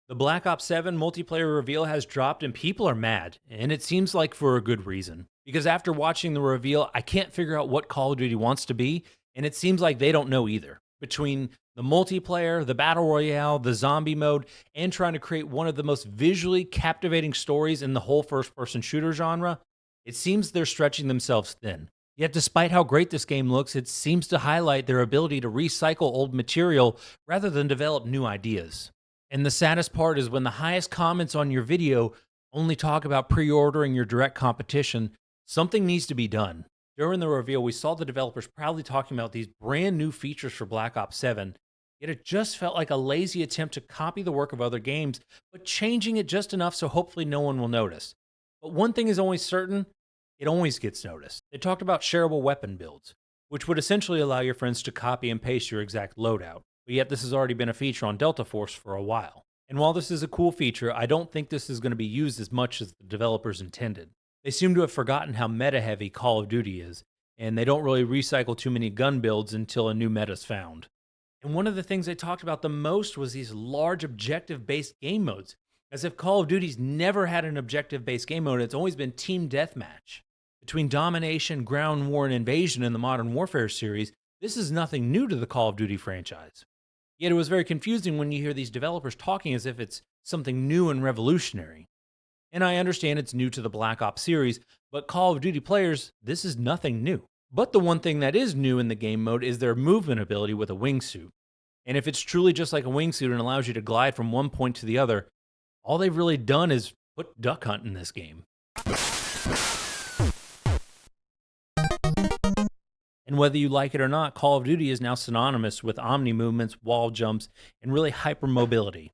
The Black Ops 7 multiplayer reveal has dropped and people are mad, and it seems like for a good reason. Because after watching the reveal, I can't figure out what Call of Duty wants to be, and it seems like they don't know either. Between the multiplayer, the battle royale, the zombie mode, and trying to create one of the most visually captivating stories in the whole first person shooter genre, it seems they're stretching themselves thin. Yet, despite how great this game looks, it seems to highlight their ability to recycle old material rather than develop new ideas. And the saddest part is when the highest comments on your video only talk about pre ordering your direct competition, something needs to be done. During the reveal, we saw the developers proudly talking about these brand new features for Black Ops 7, yet it just felt like a lazy attempt to copy the work of other games, but changing it just enough so hopefully no one will notice. But one thing is always certain, it always gets noticed. They talked about shareable weapon builds, which would essentially allow your friends to copy and paste your exact loadout. But yet, this has already been a feature on Delta Force for a while. And while this is a cool feature, I don't think this is going to be used as much as the developers intended. They seem to have forgotten how meta heavy Call of Duty is, and they don't really recycle too many gun builds until a new meta's found. And one of the things they talked about the most was these large objective based game modes, as if Call of Duty's never had an objective based game mode, it's always been team deathmatch. Between domination, ground war, and invasion in the Modern Warfare series, this is nothing new to the Call of Duty franchise. Yet it was very confusing when you hear these developers talking as if it's something new and revolutionary. And I understand it's new to the Black Ops series, but Call of Duty players, this is nothing new. But the one thing that is new in the game mode is their movement ability with a wingsuit. And if it's truly just like a wingsuit and allows you to glide from one point to the other, all they've really done is put Duck Hunt in this game. And whether you like it or not, Call of Duty is now synonymous with omni movements, wall jumps, and really hypermobility.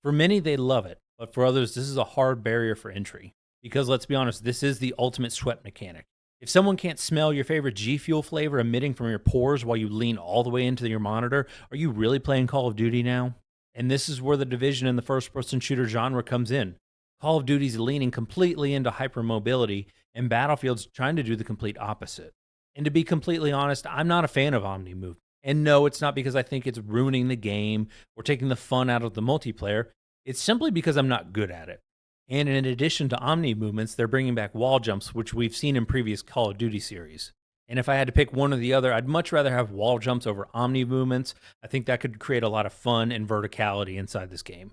For many, they love it, but for others, this is a hard barrier for entry. Because let's be honest, this is the ultimate sweat mechanic. If someone can't smell your favorite G Fuel flavor emitting from your pores while you lean all the way into your monitor, are you really playing Call of Duty now? And this is where the division in the first person shooter genre comes in. Call of Duty's leaning completely into hypermobility, and Battlefield's trying to do the complete opposite. And to be completely honest, I'm not a fan of Omni Move. And no, it's not because I think it's ruining the game or taking the fun out of the multiplayer. It's simply because I'm not good at it. And in addition to Omni movements, they're bringing back wall jumps, which we've seen in previous Call of Duty series. And if I had to pick one or the other, I'd much rather have wall jumps over Omni movements. I think that could create a lot of fun and verticality inside this game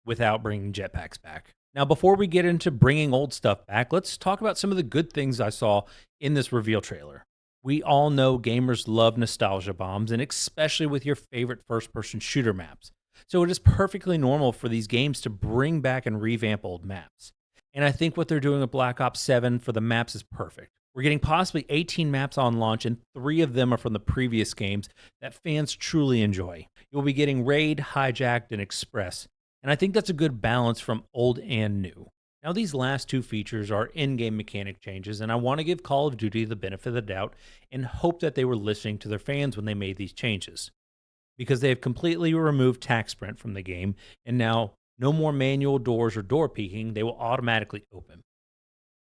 without bringing jetpacks back. Now, before we get into bringing old stuff back, let's talk about some of the good things I saw in this reveal trailer. We all know gamers love nostalgia bombs, and especially with your favorite first person shooter maps. So it is perfectly normal for these games to bring back and revamp old maps. And I think what they're doing with Black Ops 7 for the maps is perfect. We're getting possibly 18 maps on launch, and 3 of them are from the previous games that fans truly enjoy. You'll be getting Raid, Hijacked, and Express. And I think that's a good balance from old and new. Now, these last 2 features are in game mechanic changes, and I want to give Call of Duty the benefit of the doubt and hope that they were listening to their fans when they made these changes. Because they have completely removed tac sprint from the game, and now no more manual doors or door peeking, they will automatically open.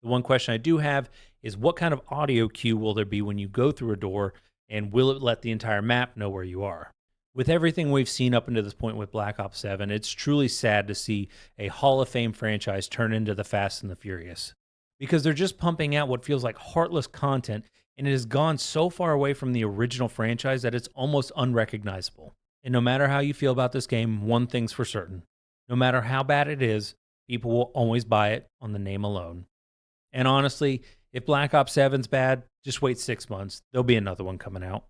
The one question I do have is what kind of audio cue will there be when you go through a door, and will it let the entire map know where you are? With everything we've seen up until this point with Black Ops 7, it's truly sad to see a Hall of Fame franchise turn into the Fast and the Furious. Because they're just pumping out what feels like heartless content, and it has gone so far away from the original franchise that it's almost unrecognizable. And no matter how you feel about this game, one thing's for certain. No matter how bad it is, people will always buy it on the name alone. And honestly, if Black Ops 7's bad, just wait 6 months. There'll be another one coming out.